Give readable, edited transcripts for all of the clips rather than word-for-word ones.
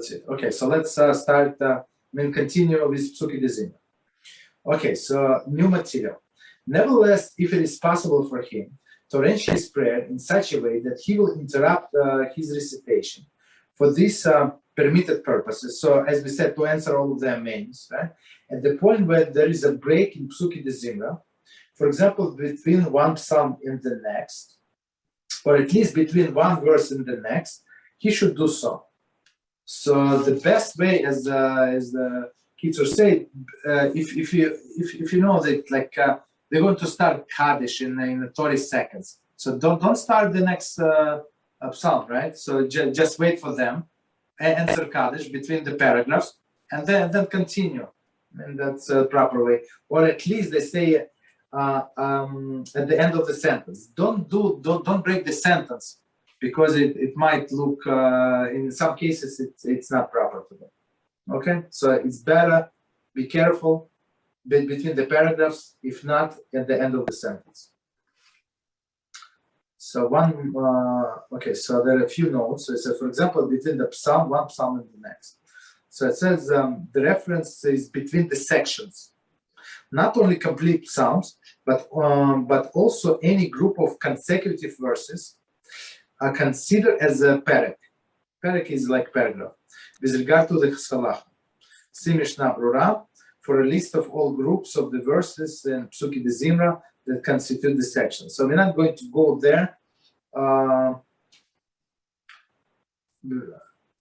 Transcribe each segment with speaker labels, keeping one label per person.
Speaker 1: that's it. Okay, so let's start. Continue with Pesuke Dezimra. Okay, so new material. Nevertheless, if it is possible for him to arrange his prayer in such a way that he will interrupt his recitation for these permitted purposes. So, as we said, to answer all of their names, right? At the point where there is a break in Pesuke Dezimra, for example, between one psalm and the next, or at least between one verse and the next, he should do so. So the best way, as the Kitzur said, if you know that they're going to start Kaddish in 30 seconds, so don't start the next psalm, right? So just wait for them, answer Kaddish between the paragraphs, and then continue. And that's the proper way. Or at least they say at the end of the sentence. Don't break the sentence, because it might look, in some cases, it's not proper to them. Okay, so it's better, be careful between the paragraphs, if not at the end of the sentence. So okay, so there are a few notes. So it says, for example, between the psalm, one psalm and the next. So it says the reference is between the sections, not only complete psalms, but also any group of consecutive verses are considered as a perek. Perek is like paragraph. With regard to the Chsalach, see Mishnah Brura for a list of all groups of the verses in Pesuke Dezimra that constitute the section. So we're not going to go there.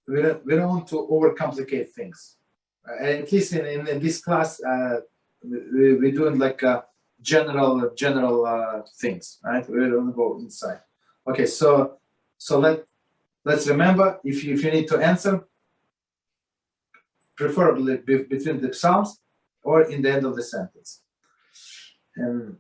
Speaker 1: We don't want to overcomplicate things. At least in this class, we're doing like general things, right? We don't go inside. Okay, so let's remember, if you need to answer, preferably between the psalms or in the end of the sentence. And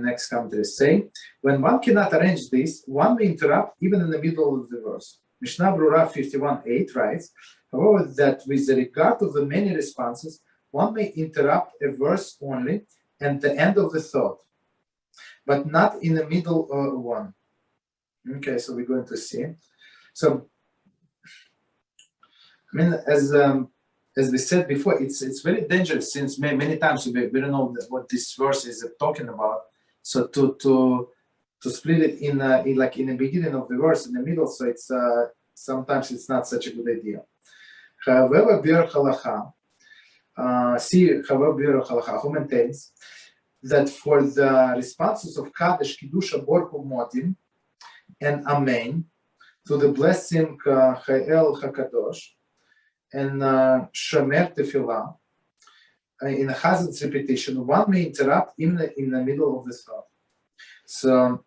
Speaker 1: next commentary say, when one cannot arrange this, one may interrupt even in the middle of the verse. Mishnah Brura 51:8 writes, however, that with regard to the many responses, one may interrupt a verse only at the end of the thought, but not in the middle of one. Okay, so we're going to see. So, I mean, as we said before, it's very dangerous, since many times we don't know what this verse is talking about. So to split it in the beginning of the verse, in the middle, so it's sometimes it's not such a good idea. However, Biur Halacha, who maintains that for the responses of Kaddish, Kiddusha, Borchu, Modim, and Amen to the blessing Chayel HaKadosh and Shomer Tefillah, in a Chazan's repetition, one may interrupt in the middle of the thought. So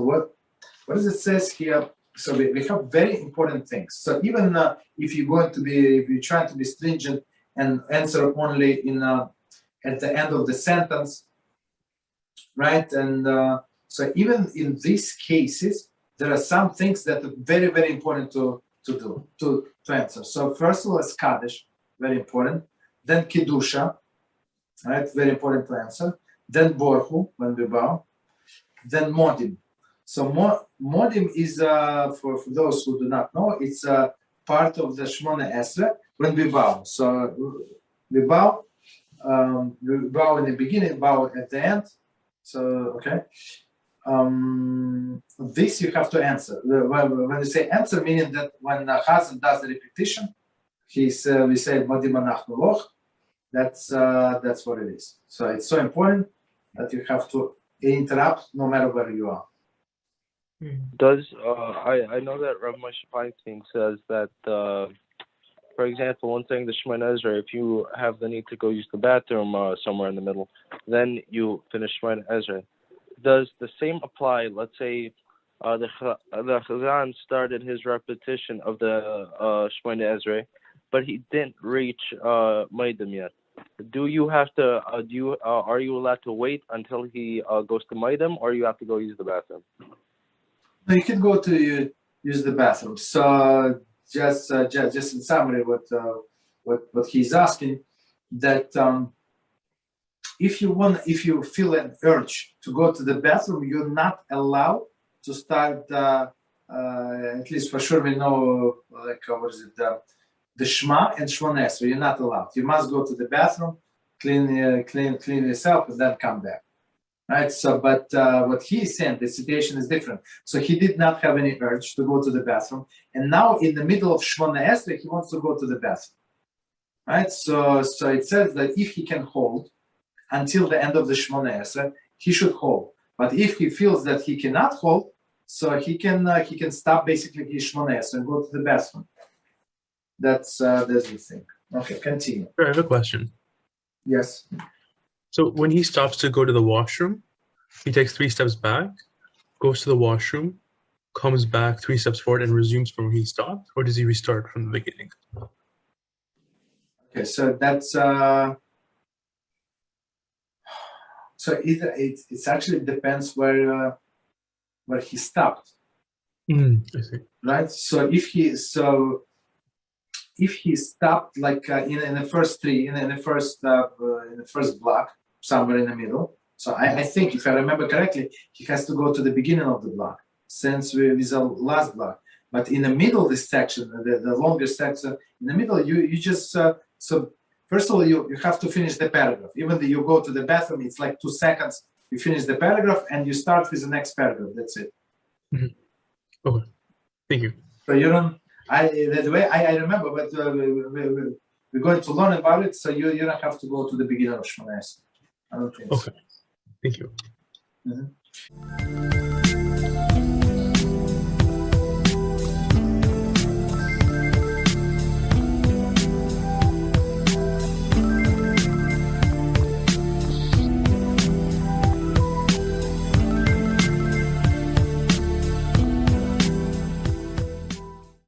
Speaker 1: what does it says here? So we have very important things. So even if you're trying to be stringent and answer only at the end of the sentence, right? And so even in these cases, there are some things that are very, very important to answer. So first of all, it's Kaddish, very important. Then Kiddusha, right? Very important to answer. Then Borchu, when we bow. Then Modim. So Modim is, for those who do not know, it's a part of the Shmona Esrei when we bow. So we bow in the beginning, bow at the end. So, okay. This you have to answer. When you say answer, meaning that when Chazan does the repetition, we say Modim Anachnu Loch. That's what it is. So it's so important that you have to interrupt no matter where you are.
Speaker 2: Does I know that Rabbi Moshe Feinstein says that, for example, one thing the Shemona Ezra, if you have the need to go use the bathroom somewhere in the middle, then you finish Shemona Ezra. Does the same apply? Let's say the Chazan started his repetition of the Shemona Ezra, but he didn't reach Maidim yet. Do you have to? Are you allowed to wait until he goes to Maidim, or you have to go use the bathroom?
Speaker 1: No, you can go to use the bathroom. So just in summary, what he's asking, that if you feel an urge to go to the bathroom, you're not allowed to start. At least for sure, we know, like what is it? the Shema and Shmona Esrei, you're not allowed. You must go to the bathroom, clean yourself, and then come back. Right? So, but what he is saying, the situation is different. So he did not have any urge to go to the bathroom, and now in the middle of Shmona Esrei, he wants to go to the bathroom. Right? So it says that if he can hold until the end of the Shmona Esrei, he should hold. But if he feels that he cannot hold, so he can stop basically his Shmona Esrei and go to the bathroom. That's the thing. Okay, continue.
Speaker 3: I have a question.
Speaker 1: Yes.
Speaker 3: So when he stops to go to the washroom, he takes 3 steps back, goes to the washroom, comes back 3 steps forward, and resumes from where he stopped, or does he restart from the beginning?
Speaker 1: Okay, so that's so either it actually depends where he stopped.
Speaker 3: I see.
Speaker 1: Right. So if he stopped like in the first three in the first block somewhere in the middle. So I think if I remember correctly, he has to go to the beginning of the block since with the last block. But in the middle of this section, the longer section, in the middle, you just so first of all you have to finish the paragraph. Even though you go to the bathroom, it's like 2 seconds. You finish the paragraph and you start with the next paragraph. That's it.
Speaker 3: Okay, thank you.
Speaker 1: So you don't. The way I remember, but we're going to learn about it. So you don't have to go to the beginning of Shmona Esrei. I don't think.
Speaker 3: Okay, thank you.